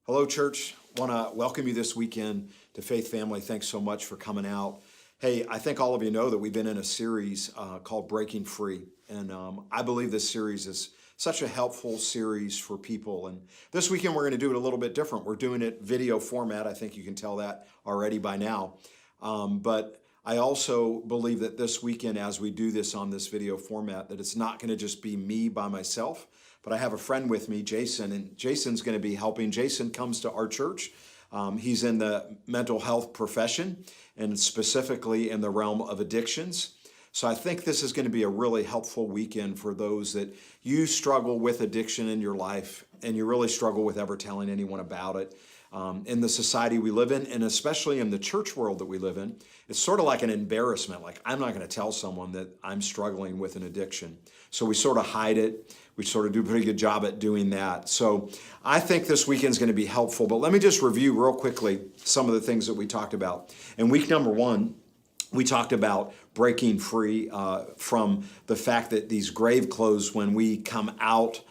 Hello, church. Want to welcome you this weekend to Faith Family. Thanks so much for coming out. Hey, I think all of you know that we've been in a series called Breaking Free. And I believe this series is such a helpful series for people. And this weekend, we're going to do it a little bit different. We're doing it video format. I think you can tell that already by now. But I also believe that this weekend, as we do this on this video format, that it's not going to just be me by myself, but I have a friend with me, Jason, and Jason's going to be helping. Jason comes to our church. He's in the mental health profession and specifically in the realm of addictions. So I think this is going to be a really helpful weekend for those that you struggle with addiction in your life and you really struggle with ever telling anyone about it. In the society we live in, and especially in the church world that we live in, it's sort of like an embarrassment. Like, I'm not going to tell someone that I'm struggling with an addiction. So we sort of hide it. We sort of do a pretty good job at doing that. So I think this weekend's going to be helpful. But let me just review real quickly some of the things that we talked about. In week number 1, we talked about breaking free from the fact that these grave clothes, when we come out,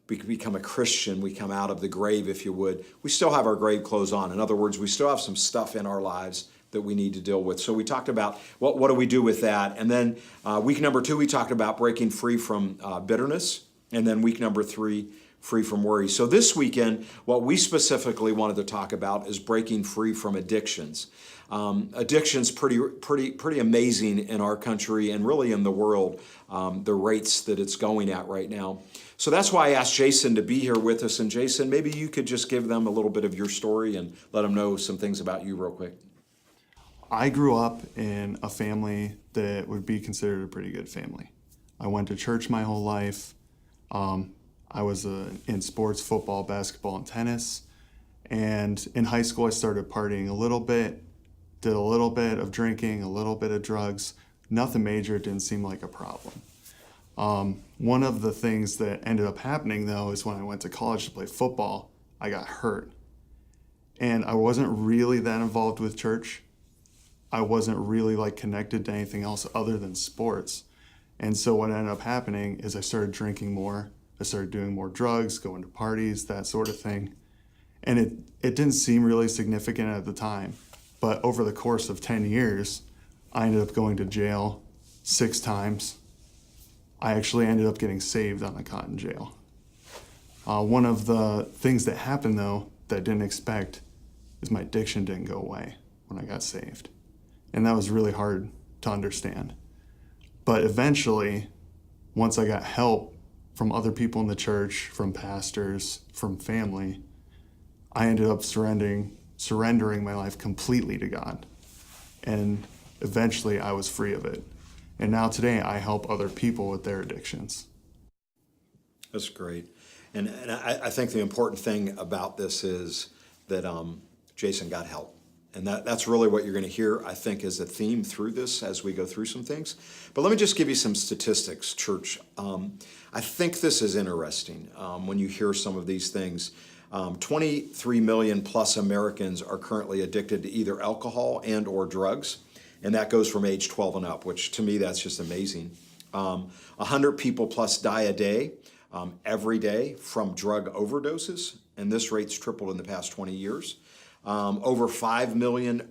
we become a Christian, we come out of the grave, if you would, we still have our grave clothes on. In other words, we still have some stuff in our lives that we need to deal with. So we talked about what do we do with that. And then week number 2, we talked about breaking free from bitterness. And then week number 3, free from worry. So this weekend, what we specifically wanted to talk about is breaking free from addictions. Addiction's pretty amazing in our country and really in the world, the rates that it's going at right now. So that's why I asked Jason to be here with us. And Jason, maybe you could just give them a little bit of your story and let them know some things about you real quick. I grew up in a family that would be considered a pretty good family. I went to church my whole life. I was in sports, football, basketball, and tennis. And in high school, I started partying a little bit, did a little bit of drinking, a little bit of drugs. Nothing major, it didn't seem like a problem. One of the things that ended up happening, though, is when I went to college to play football, I got hurt. And I wasn't really that involved with church. I wasn't really connected to anything else other than sports. And so what ended up happening is I started drinking more. I started doing more drugs, going to parties, that sort of thing. And it didn't seem really significant at the time. But over the course of 10 years, I ended up going to jail 6 times. I actually ended up getting saved on a cotton jail. One of the things that happened, though, that I didn't expect is my addiction didn't go away when I got saved. And that was really hard to understand. But eventually, once I got help from other people in the church, from pastors, from family, I ended up surrendering my life completely to God. And eventually I was free of it. And now today I help other people with their addictions. That's great. And I think the important thing about this is that Jason got help. And that's really what you're going to hear, I think, as a theme through this as we go through some things. But let me just give you some statistics, church. I think this is interesting when you hear some of these things. 23 million plus Americans are currently addicted to either alcohol and or drugs. And that goes from age 12 and up, which to me, that's just amazing. 100 people plus die a day, every day from drug overdoses. And this rate's tripled in the past 20 years. Over 5 million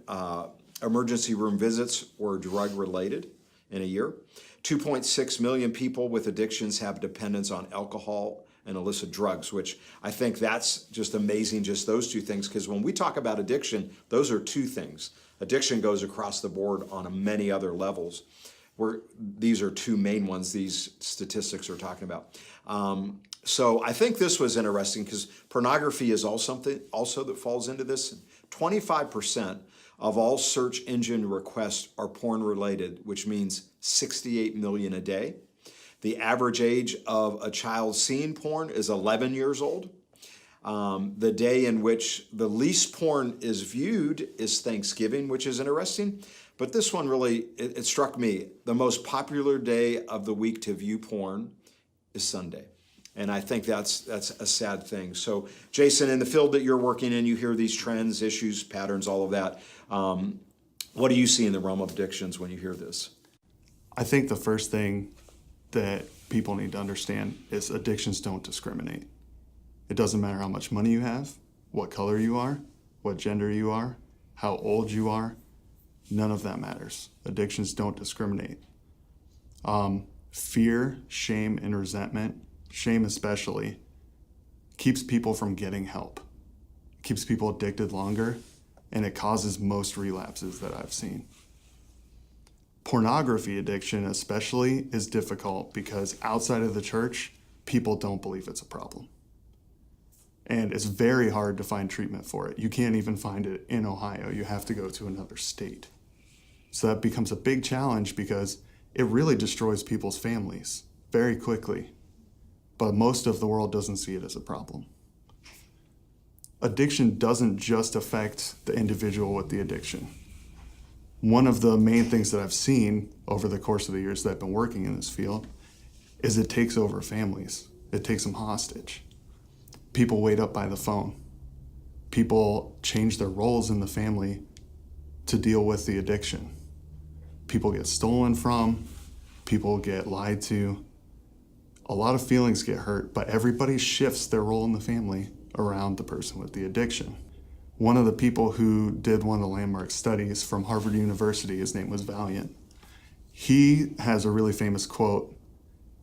emergency room visits were drug-related in a year. 2.6 million people with addictions have dependence on alcohol and illicit drugs, which I think that's just amazing, just those 2 things, because when we talk about addiction, those are 2 things. Addiction goes across the board on many other levels. These are 2 main ones these statistics are talking about. So I think this was interesting because pornography is also that falls into this. 25% of all search engine requests are porn related, which means 68 million a day. The average age of a child seeing porn is 11 years old. The day in which the least porn is viewed is Thanksgiving, which is interesting. But this one really, it struck me. The most popular day of the week to view porn is Sunday. And I think that's a sad thing. So, Jason, in the field that you're working in, you hear these trends, issues, patterns, all of that. What do you see in the realm of addictions when you hear this? I think the first thing that people need to understand is addictions don't discriminate. It doesn't matter how much money you have, what color you are, what gender you are, how old you are. None of that matters. Addictions don't discriminate. Fear, shame, and resentment, shame especially, keeps people from getting help, keeps people addicted longer, and it causes most relapses that I've seen. Pornography addiction especially is difficult because outside of the church, people don't believe it's a problem. And it's very hard to find treatment for it. You can't even find it in Ohio. You have to go to another state. So that becomes a big challenge because it really destroys people's families very quickly. But most of the world doesn't see it as a problem. Addiction doesn't just affect the individual with the addiction. One of the main things that I've seen over the course of the years that I've been working in this field is it takes over families. It takes them hostage. People wait up by the phone. People change their roles in the family to deal with the addiction. People get stolen from, people get lied to. A lot of feelings get hurt, but everybody shifts their role in the family around the person with the addiction. One of the people who did one of the landmark studies from Harvard University, his name was Valiant. He has a really famous quote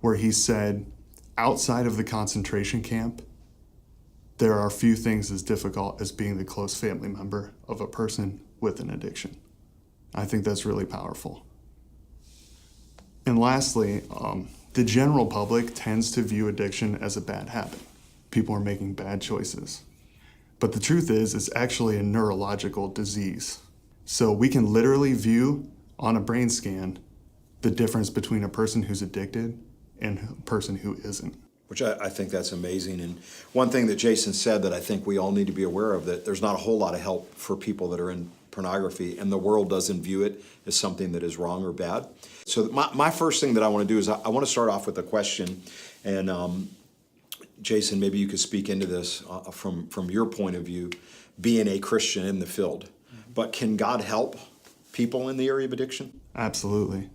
where he said, outside of the concentration camp, there are few things as difficult as being the close family member of a person with an addiction. I think that's really powerful. And lastly, the general public tends to view addiction as a bad habit. People are making bad choices. But the truth is, it's actually a neurological disease. So we can literally view on a brain scan the difference between a person who's addicted and a person who isn't. Which I think that's amazing. And one thing that Jason said that I think we all need to be aware of, that there's not a whole lot of help for people that are in pornography, and the world doesn't view it as something that is wrong or bad. So my first thing that I want to do is I want to start off with a question. And Jason, maybe you could speak into this from your point of view, being a Christian in the field. But can God help people in the area of addiction? Absolutely.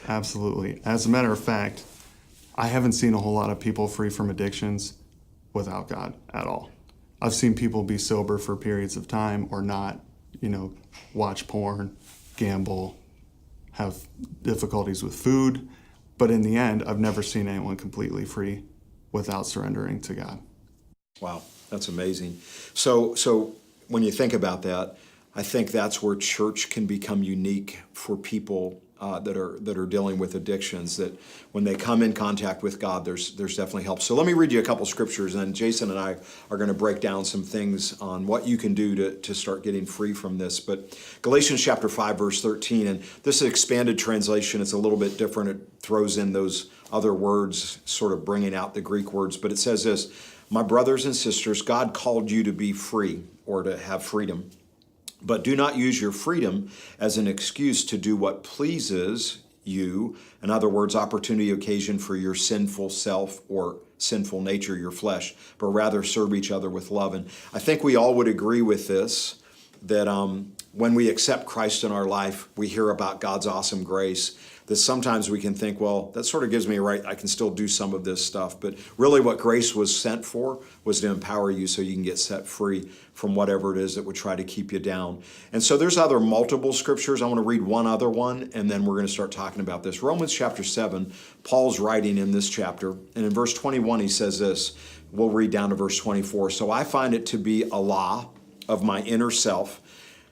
Absolutely. As a matter of fact, I haven't seen a whole lot of people free from addictions without God at all. I've seen people be sober for periods of time or not, watch porn, gamble, have difficulties with food. But in the end, I've never seen anyone completely free without surrendering to God. Wow, that's amazing. So when you think about that, I think that's where church can become unique for people that are dealing with addictions, that when they come in contact with God, there's definitely help. So let me read you a couple scriptures, and then Jason and I are going to break down some things on what you can do to start getting free from this. But Galatians chapter 5, verse 13, and this is an expanded translation. It's a little bit different. It throws in those other words, sort of bringing out the Greek words. But it says this: my brothers and sisters, God called you to be free, or to have freedom. But do not use your freedom as an excuse to do what pleases you. In other words, opportunity, occasion for your sinful self or sinful nature, your flesh, but rather serve each other with love. And I think we all would agree with this, that when we accept Christ in our life, we hear about God's awesome grace, that sometimes we can think, well, that sort of gives me a right, I can still do some of this stuff. But really what grace was sent for was to empower you so you can get set free from whatever it is that would try to keep you down. And so there's other multiple scriptures. I want to read one other one, and then we're going to start talking about this. Romans chapter 7, Paul's writing in this chapter, and in verse 21 he says this. We'll read down to verse 24. So I find it to be a law of my inner self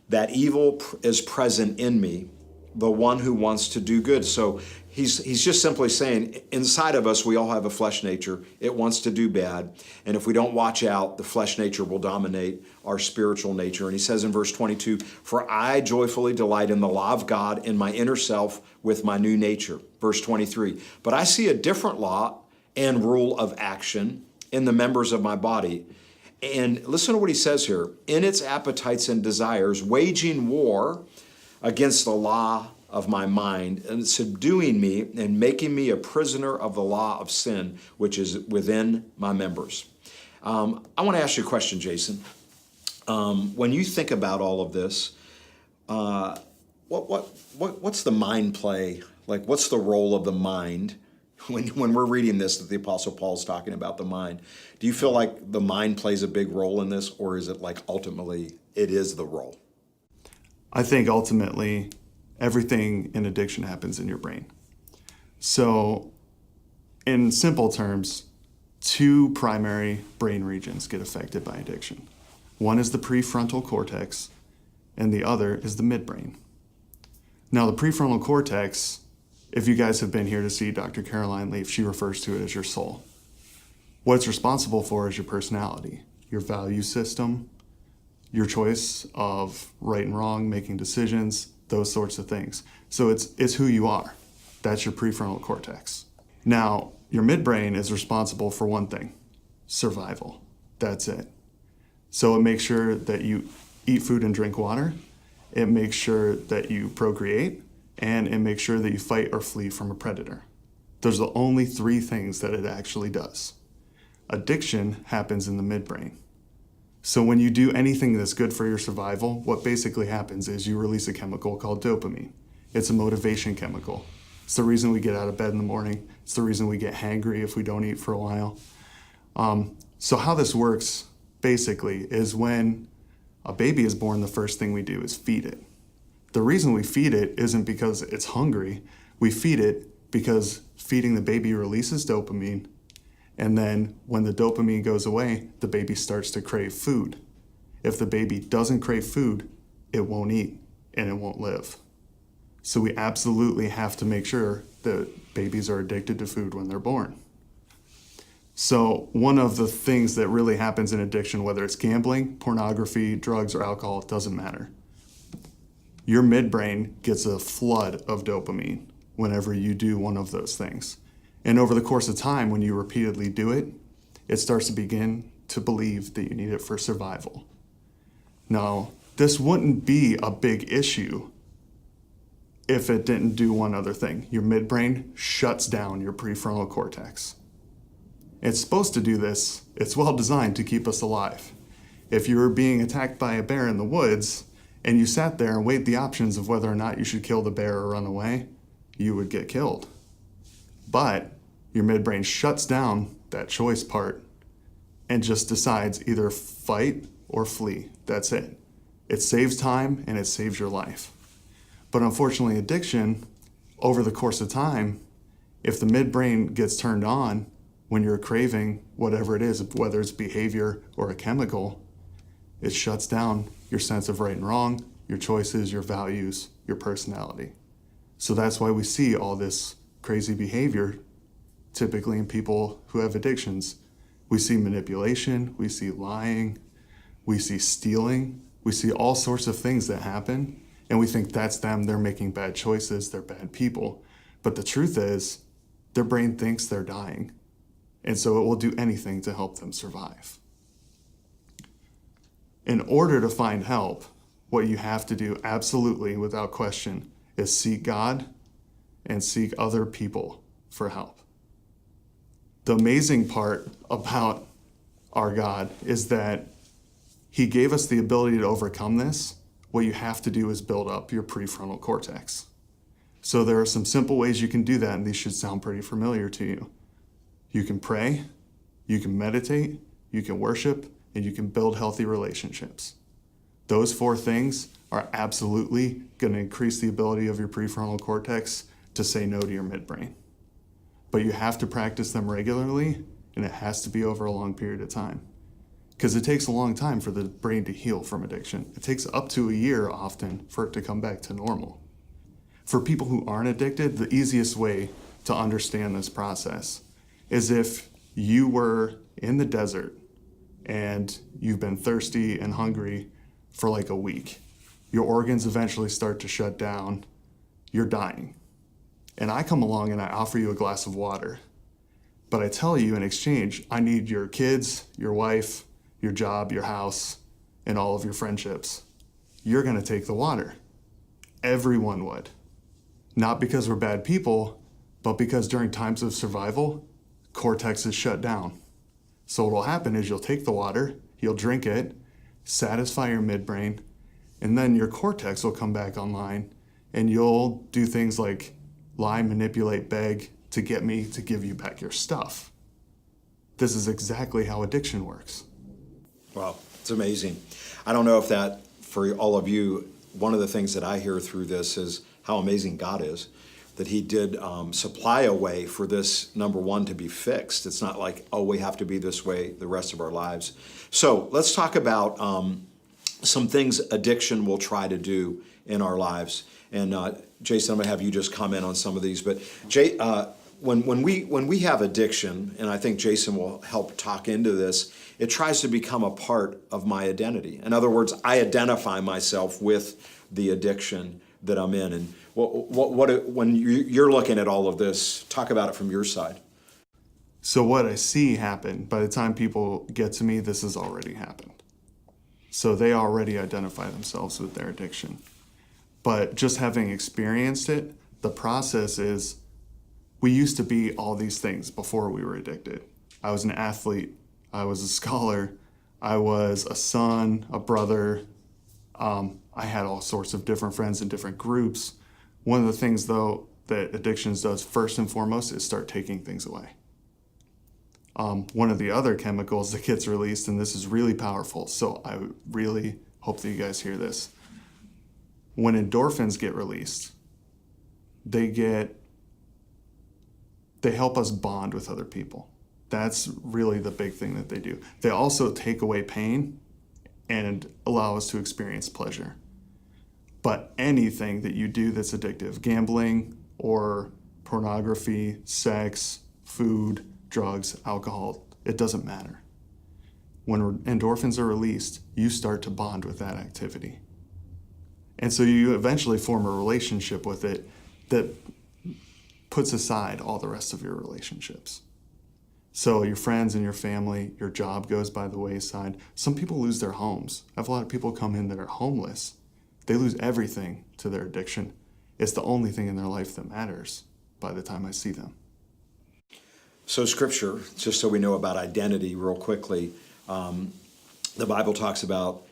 that evil is present in me, the one who wants to do good. So he's just simply saying, inside of us, we all have a flesh nature. It wants to do bad. And if we don't watch out, the flesh nature will dominate our spiritual nature. And he says in verse 22, for I joyfully delight in the law of God in my inner self with my new nature. Verse 23, but I see a different law and rule of action in the members of my body. And listen to what he says here. In its appetites and desires, waging war against the law of my mind, and subduing me and making me a prisoner of the law of sin, which is within my members. I want to ask you a question, Jason. When you think about all of this, what's the mind play? Like, what's the role of the mind when we're reading this that the Apostle Paul's talking about the mind, do you feel like the mind plays a big role in this, or is it like ultimately it is the role? I think ultimately everything in addiction happens in your brain. So, in simple terms, two primary brain regions get affected by addiction. One is the prefrontal cortex, and the other is the midbrain. Now, the prefrontal cortex, if you guys have been here to see Dr. Caroline Leaf, she refers to it as your soul. What it's responsible for is your personality, your value system, your choice of right and wrong, making decisions, those sorts of things. So it's who you are. That's your prefrontal cortex. Now, your midbrain is responsible for one thing, survival. That's it. So it makes sure that you eat food and drink water. It makes sure that you procreate, and it makes sure that you fight or flee from a predator. Those are the only three things that it actually does. Addiction happens in the midbrain. So when you do anything that's good for your survival, what basically happens is you release a chemical called dopamine. It's a motivation chemical. It's the reason we get out of bed in the morning. It's the reason we get hangry if we don't eat for a while. So how this works basically is when a baby is born, the first thing we do is feed it. The reason we feed it isn't because it's hungry. We feed it because feeding the baby releases dopamine. And then when the dopamine goes away, the baby starts to crave food. If the baby doesn't crave food, it won't eat and it won't live. So we absolutely have to make sure that babies are addicted to food when they're born. So one of the things that really happens in addiction, whether it's gambling, pornography, drugs, or alcohol, it doesn't matter. Your midbrain gets a flood of dopamine whenever you do one of those things. And over the course of time, when you repeatedly do it, it starts to begin to believe that you need it for survival. Now, this wouldn't be a big issue if it didn't do one other thing. Your midbrain shuts down your prefrontal cortex. It's supposed to do this. It's well designed to keep us alive. If you were being attacked by a bear in the woods and you sat there and weighed the options of whether or not you should kill the bear or run away, you would get killed. But your midbrain shuts down that choice part and just decides either fight or flee. That's it. It saves time and it saves your life. But unfortunately, addiction, over the course of time, if the midbrain gets turned on when you're craving whatever it is, whether it's behavior or a chemical, it shuts down your sense of right and wrong, your choices, your values, your personality. So that's why we see all this crazy behavior typically in people who have addictions. We see manipulation, we see lying, we see stealing, we see all sorts of things that happen, and we think that's them, they're making bad choices, they're bad people. But the truth is, their brain thinks they're dying, and so it will do anything to help them survive. In order to find help, what you have to do, absolutely, without question, is seek God and seek other people for help. The amazing part about our God is that He gave us the ability to overcome this. What you have to do is build up your prefrontal cortex. So there are some simple ways you can do that, and these should sound pretty familiar to you. You can pray, you can meditate, you can worship, and you can build healthy relationships. Those four things are absolutely going to increase the ability of your prefrontal cortex to say no to your midbrain. But you have to practice them regularly, and it has to be over a long period of time. Because it takes a long time for the brain to heal from addiction. It takes up to a year often for it to come back to normal. For people who aren't addicted, the easiest way to understand this process is if you were in the desert and you've been thirsty and hungry for like a week. Your organs eventually start to shut down. You're dying. And I come along and I offer you a glass of water. But I tell you in exchange, I need your kids, your wife, your job, your house, and all of your friendships. You're going to take the water. Everyone would. Not because we're bad people, but because during times of survival, cortex is shut down. So what will happen is you'll take the water, you'll drink it, satisfy your midbrain, and then your cortex will come back online, and you'll do things like lie, manipulate, beg to get me to give you back your stuff. This is exactly how addiction works. Wow, it's amazing. I don't know if that, for all of you, one of the things that I hear through this is how amazing God is, that he did supply a way for this, number one, to be fixed. It's not like, oh, we have to be this way the rest of our lives. So let's talk about some things addiction will try to do in our lives. And Jason, I'm going to have you just comment on some of these. But when we have addiction, and I think Jason will help talk into this, it tries to become a part of my identity. In other words, I identify myself with the addiction that I'm in. And when you're looking at all of this, talk about it from your side. So what I see happen, by the time people get to me, this has already happened. So they already identify themselves with their addiction. But just having experienced it, the process is, we used to be all these things before we were addicted. I was an athlete, I was a scholar, I was a son, a brother. I had all sorts of different friends in different groups. One of the things, though, that addictions does first and foremost is start taking things away. One of the other chemicals that gets released, and this is really powerful, so I really hope that you guys hear this. When endorphins get released, they help us bond with other people. That's really the big thing that they do. They also take away pain and allow us to experience pleasure. But anything that you do that's addictive, gambling or pornography, sex, food, drugs, alcohol, it doesn't matter. When endorphins are released, you start to bond with that activity. And so you eventually form a relationship with it that puts aside all the rest of your relationships. So your friends and your family, your job goes by the wayside. Some people lose their homes. I have a lot of people come in that are homeless. They lose everything to their addiction. It's the only thing in their life that matters by the time I see them. So Scripture, just so we know about identity real quickly, the Bible talks about,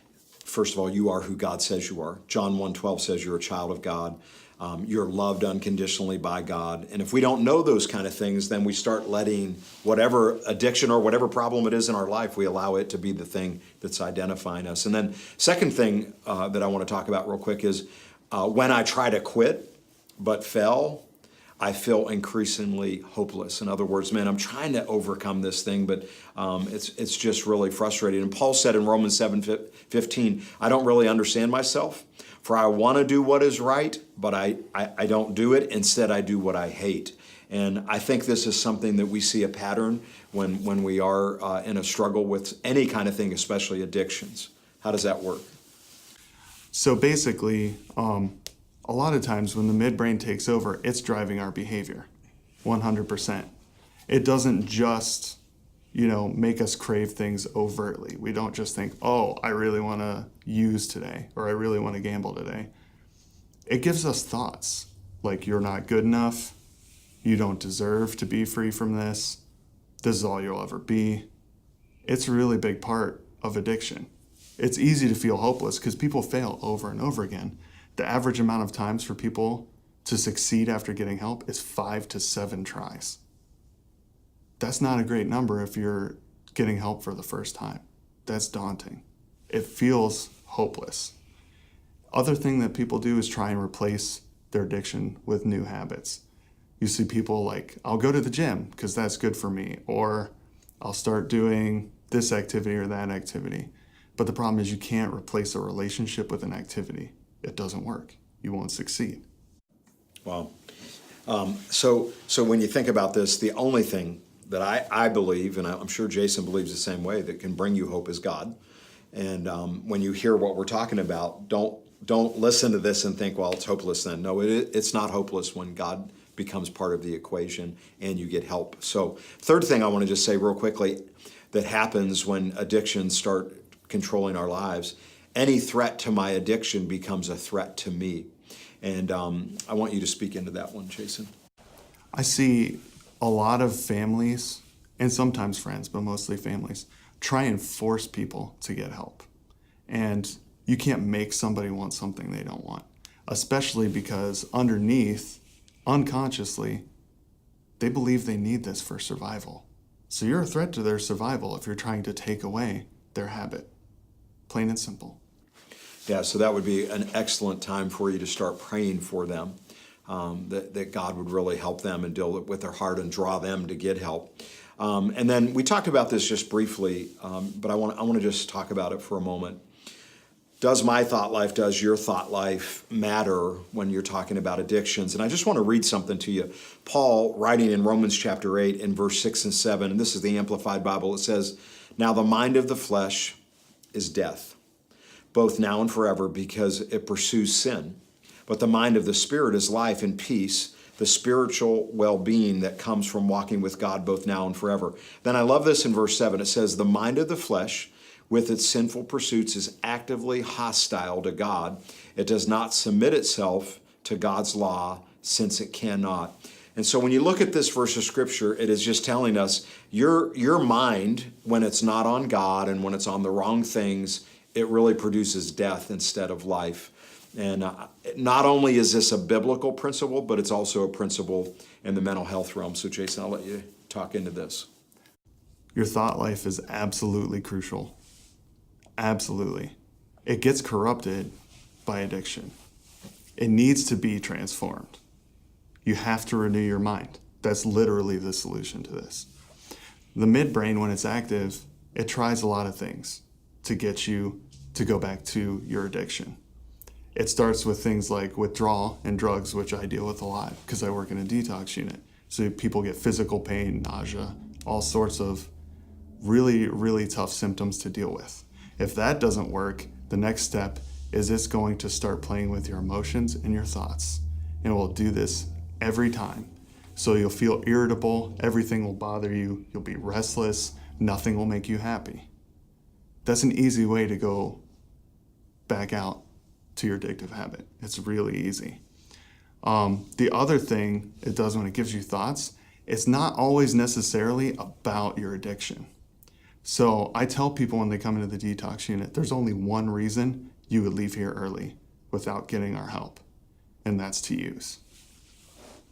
first of all, you are who God says you are. John 1:12 says you're a child of God. You're loved unconditionally by God. And if we don't know those kind of things, then we start letting whatever addiction or whatever problem it is in our life, we allow it to be the thing that's identifying us. And then second thing that I want to talk about real quick is when I try to quit but fail, I feel increasingly hopeless. In other words, man, I'm trying to overcome this thing, but it's just really frustrating. And Paul said in Romans 7:15, I don't really understand myself, for I want to do what is right, but I don't do it. Instead, I do what I hate. And I think this is something that we see a pattern when we are in a struggle with any kind of thing, especially addictions. How does that work? So basically, a lot of times when the midbrain takes over, it's driving our behavior, 100%. It doesn't just, make us crave things overtly. We don't just think, oh, I really want to use today, or I really want to gamble today. It gives us thoughts like, you're not good enough, you don't deserve to be free from this is all you'll ever be. It's a really big part of addiction. It's easy to feel hopeless because people fail over and over again. The average amount of times for people to succeed after getting help is 5 to 7 tries. That's not a great number if you're getting help for the first time. That's daunting. It feels hopeless. Other thing that people do is try and replace their addiction with new habits. You see people like, I'll go to the gym because that's good for me, or I'll start doing this activity or that activity. But the problem is you can't replace a relationship with an activity. It doesn't work. You won't succeed. Wow. So when you think about this, the only thing that I believe, and I'm sure Jason believes the same way, that can bring you hope is God. And when you hear what we're talking about, don't listen to this and think, well, it's hopeless then. No, it's not hopeless when God becomes part of the equation and you get help. So third thing I want to just say real quickly that happens when addictions start controlling our lives, any threat to my addiction becomes a threat to me. And I want you to speak into that one, Jason. I see a lot of families, and sometimes friends, but mostly families, try and force people to get help. And you can't make somebody want something they don't want, especially because underneath, unconsciously, they believe they need this for survival. So you're a threat to their survival if you're trying to take away their habit. Plain and simple. Yeah, so that would be an excellent time for you to start praying for them, that God would really help them and deal with their heart and draw them to get help. And then we talked about this just briefly, but I want to just talk about it for a moment. Does my thought life, does your thought life matter when you're talking about addictions? And I just want to read something to you. Paul, writing in Romans chapter 8 in verse 6 and 7, and this is the Amplified Bible, it says, "Now the mind of the flesh is death, both now and forever, because it pursues sin. But the mind of the Spirit is life and peace, the spiritual well-being that comes from walking with God both now and forever." Then I love this in verse 7. It says, "The mind of the flesh with its sinful pursuits is actively hostile to God. It does not submit itself to God's law, since it cannot." And so when you look at this verse of scripture, it is just telling us your mind, when it's not on God and when it's on the wrong things, it really produces death instead of life. And not only is this a biblical principle, but it's also a principle in the mental health realm. So Jason, I'll let you talk into this. Your thought life is absolutely crucial. Absolutely. It gets corrupted by addiction. It needs to be transformed. You have to renew your mind. That's literally the solution to this. The midbrain, when it's active, it tries a lot of things to get you to go back to your addiction. It starts with things like withdrawal and drugs, which I deal with a lot because I work in a detox unit. So people get physical pain, nausea, all sorts of really, really tough symptoms to deal with. If that doesn't work, the next step is it's going to start playing with your emotions and your thoughts. And it will do this every time. So you'll feel irritable, everything will bother you, you'll be restless, nothing will make you happy. That's an easy way to go back out to your addictive habit. It's really easy. The other thing it does when it gives you thoughts, it's not always necessarily about your addiction. So I tell people when they come into the detox unit, there's only one reason you would leave here early without getting our help, and that's to use.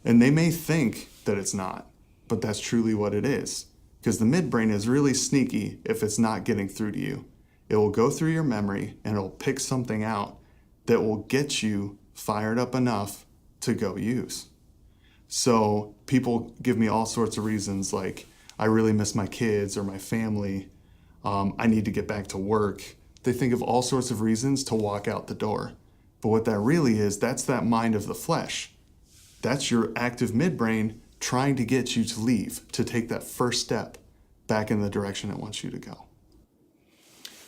And they may think that it's not, but that's truly what it is. Because the midbrain is really sneaky if it's not getting through to you. It will go through your memory and it'll pick something out that will get you fired up enough to go use. So people give me all sorts of reasons like, I really miss my kids or my family. I need to get back to work. They think of all sorts of reasons to walk out the door. But what that really is, that's that mind of the flesh. That's your active midbrain trying to get you to leave, to take that first step back in the direction it wants you to go.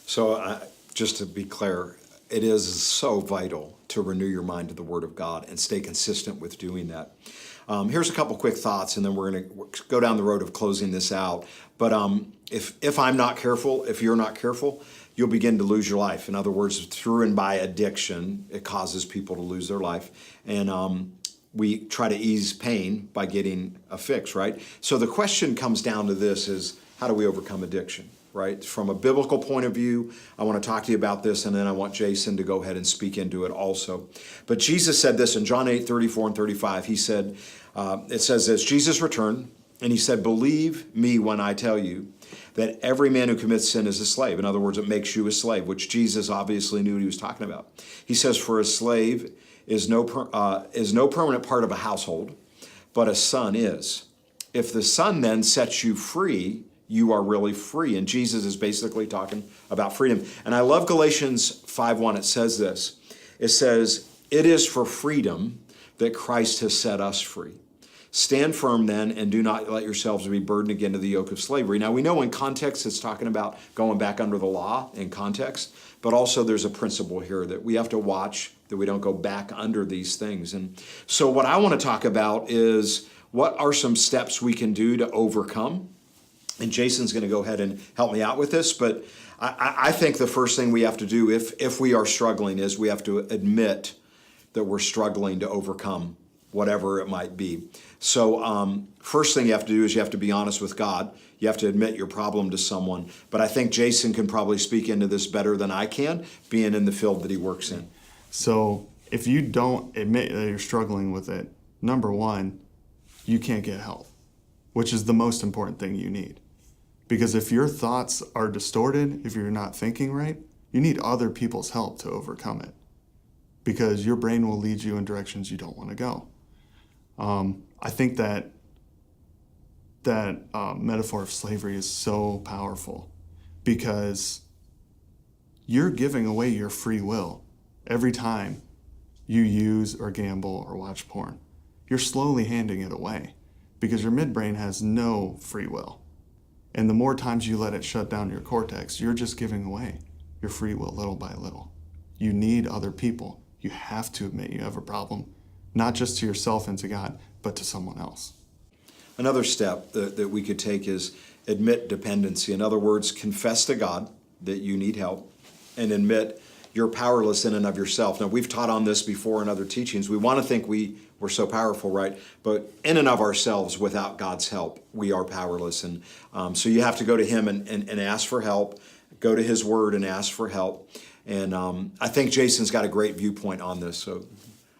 So just to be clear, it is so vital to renew your mind to the Word of God and stay consistent with doing that. Here's a couple quick thoughts, and then we're going to go down the road of closing this out. But if I'm not careful, if you're not careful, you'll begin to lose your life. In other words, through and by addiction, it causes people to lose their life. And we try to ease pain by getting a fix, right? So the question comes down to this is, how do we overcome addiction, right? From a biblical point of view, I want to talk to you about this, and then I want Jason to go ahead and speak into it also. But Jesus said this in John 8:34 and 35. He said, it says this, Jesus returned, and he said, "Believe me when I tell you that every man who commits sin is a slave." In other words, it makes you a slave, which Jesus obviously knew what he was talking about. He says, "For a slave is no permanent part of a household, but a son is. If the son then sets you free, you are really free." And Jesus is basically talking about freedom. And I love Galatians 5:1. It says this. It says, "It is for freedom that Christ has set us free. Stand firm then, and do not let yourselves be burdened again to the yoke of slavery." Now we know in context it's talking about going back under the law in context, but also there's a principle here that we have to watch that we don't go back under these things. And so what I want to talk about is what are some steps we can do to overcome. And Jason's going to go ahead and help me out with this, but I think the first thing we have to do if we are struggling is we have to admit that we're struggling to overcome whatever it might be. So first thing you have to do is you have to be honest with God. You have to admit your problem to someone. But I think Jason can probably speak into this better than I can, being in the field that he works in. So if you don't admit that you're struggling with it, number one, you can't get help. which is the most important thing you need. Because if your thoughts are distorted, if you're not thinking right, you need other people's help to overcome it. Because your brain will lead you in directions you don't want to go. I think that metaphor of slavery is so powerful because you're giving away your free will every time you use or gamble or watch porn. You're slowly handing it away because your midbrain has no free will. And the more times you let it shut down your cortex, you're just giving away your free will little by little. You need other people. You have to admit you have a problem, not just to yourself and to God, but to someone else. Another step that we could take is admit dependency. In other words, confess to God that you need help and admit you're powerless in and of yourself. Now, we've taught on this before in other teachings. We want to think we're so powerful, right? But in and of ourselves, without God's help, we are powerless. And so you have to go to Him and ask for help, go to His Word and ask for help. And I think Jason's got a great viewpoint on this, so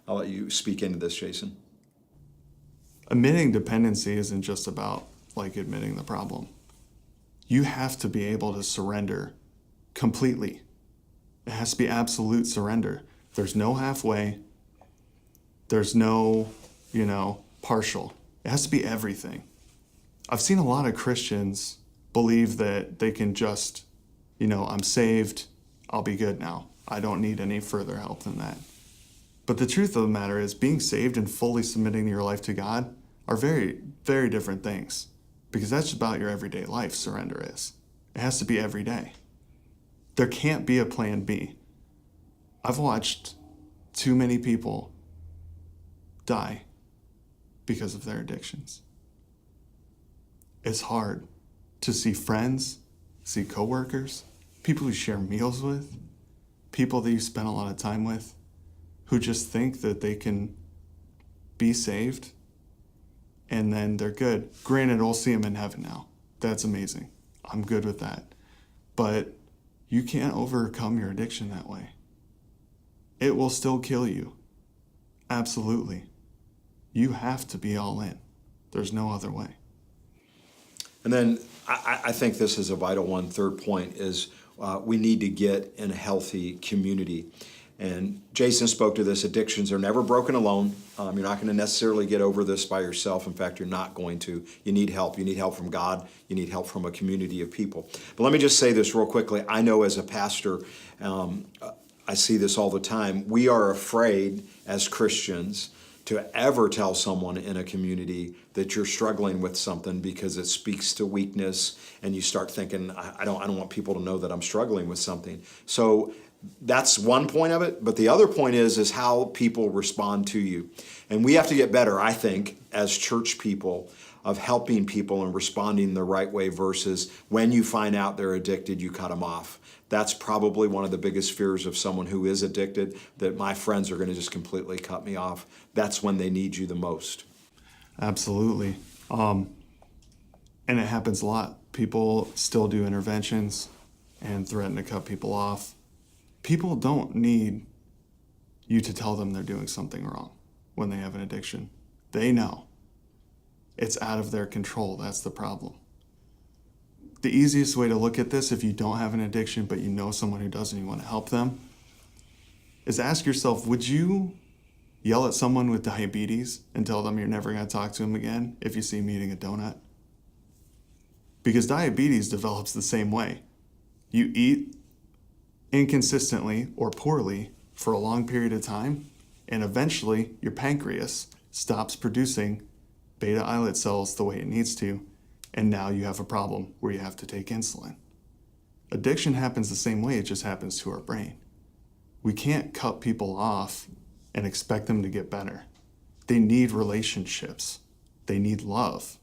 I'll let you speak into this, Jason. Admitting dependency isn't just about like admitting the problem. You have to be able to surrender completely. It has to be absolute surrender. There's no halfway. There's no, partial. It has to be everything. I've seen a lot of Christians believe that they can just, I'm saved, I'll be good now. I don't need any further help than that. But the truth of the matter is being saved and fully submitting your life to God are very, very different things because that's about your everyday life, surrender is. It has to be every day. There can't be a plan B. I've watched too many people die because of their addictions. It's hard to see friends, see coworkers, people you share meals with, people that you spend a lot of time with, who just think that they can be saved and then they're good. Granted, we'll see them in heaven now. That's amazing. I'm good with that. But you can't overcome your addiction that way. It will still kill you. Absolutely. You have to be all in. There's no other way. And then I think this is a vital one. Third point is we need to get in a healthy community. And Jason spoke to this. Addictions are never broken alone. You're not going to necessarily get over this by yourself. In fact, you're not going to. You need help. You need help from God. You need help from a community of people. But let me just say this real quickly. I know as a pastor, I see this all the time. We are afraid as Christians to ever tell someone in a community that you're struggling with something because it speaks to weakness, and you start thinking, I don't want people to know that I'm struggling with something. So that's one point of it, but the other point is how people respond to you. And we have to get better, I think, as church people, of helping people and responding the right way versus when you find out they're addicted, you cut them off. That's probably one of the biggest fears of someone who is addicted, that my friends are going to just completely cut me off. That's when they need you the most. Absolutely. And it happens a lot. People still do interventions and threaten to cut people off. People don't need you to tell them they're doing something wrong when they have an addiction. They know. It's out of their control. That's the problem. The easiest way to look at this, if you don't have an addiction but you know someone who does and you want to help them, is ask yourself, would you yell at someone with diabetes and tell them you're never going to talk to them again if you see them eating a donut? Because diabetes develops the same way. You eat inconsistently or poorly for a long period of time, and eventually your pancreas stops producing beta islet cells the way it needs to, and now you have a problem where you have to take insulin. Addiction happens the same way, it just happens to our brain. We can't cut people off and expect them to get better. They need relationships. They need love.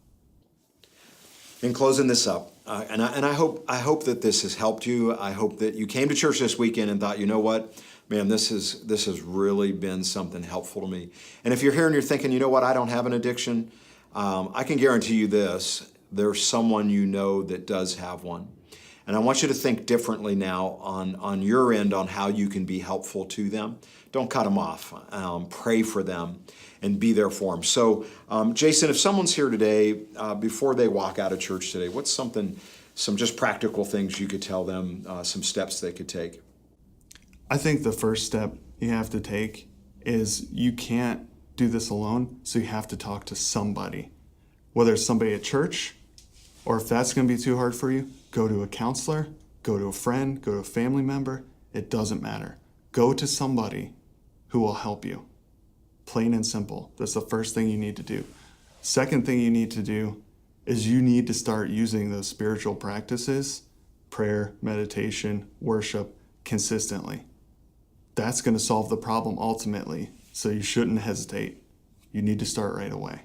In closing this up, and I hope that this has helped you. I hope that you came to church this weekend and thought, you know what, man, this has really been something helpful to me. And if you're here and you're thinking, you know what, I don't have an addiction, I can guarantee you this: there's someone you know that does have one. And I want you to think differently now on your end on how you can be helpful to them. Don't cut them off. Pray for them. and be there for them. So, Jason, if someone's here today, before they walk out of church today, what's some just practical things you could tell them, some steps they could take? I think the first step you have to take is you can't do this alone, so you have to talk to somebody. Whether it's somebody at church, or if that's going to be too hard for you, go to a counselor, go to a friend, go to a family member. It doesn't matter. Go to somebody who will help you. Plain and simple. That's the first thing you need to do. Second thing you need to do is you need to start using those spiritual practices, prayer, meditation, worship, consistently. That's going to solve the problem ultimately, so you shouldn't hesitate. You need to start right away.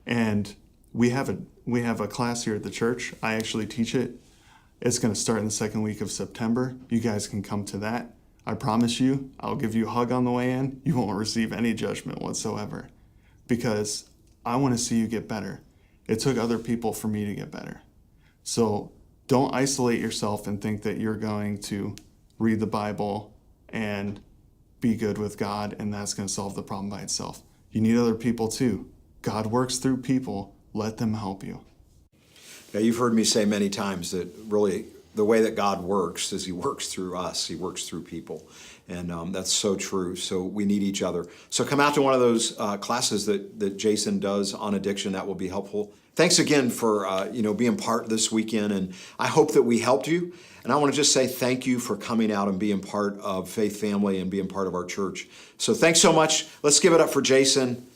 And we have a class here at the church. I actually teach it. It's going to start in the second week of September. You guys can come to that. I promise you, I'll give you a hug on the way in. You won't receive any judgment whatsoever, because I want to see you get better. It took other people for me to get better. So don't isolate yourself and think that you're going to read the Bible and be good with God and that's going to solve the problem by itself. You need other people too. God works through people. Let them help you. Yeah, you've heard me say many times that really the way that God works is he works through us. He works through people. And that's so true. So we need each other. So come out to one of those classes that Jason does on addiction. That will be helpful. Thanks again for being part this weekend. And I hope that we helped you. And I want to just say thank you for coming out and being part of Faith Family and being part of our church. So thanks so much. Let's give it up for Jason.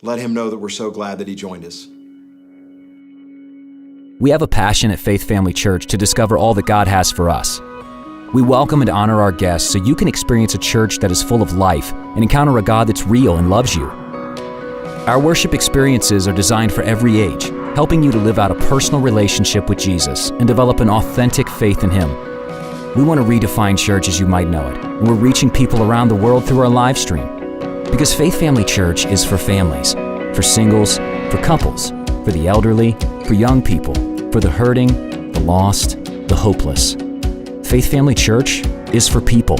Let him know that we're so glad that he joined us. We have a passion at Faith Family Church to discover all that God has for us. We welcome and honor our guests so you can experience a church that is full of life and encounter a God that's real and loves you. Our worship experiences are designed for every age, helping you to live out a personal relationship with Jesus and develop an authentic faith in Him. We want to redefine church as you might know it, and we're reaching people around the world through our live stream. Because Faith Family Church is for families, for singles, for couples, for the elderly, for young people, for the hurting, the lost, the hopeless. Faith Family Church is for people.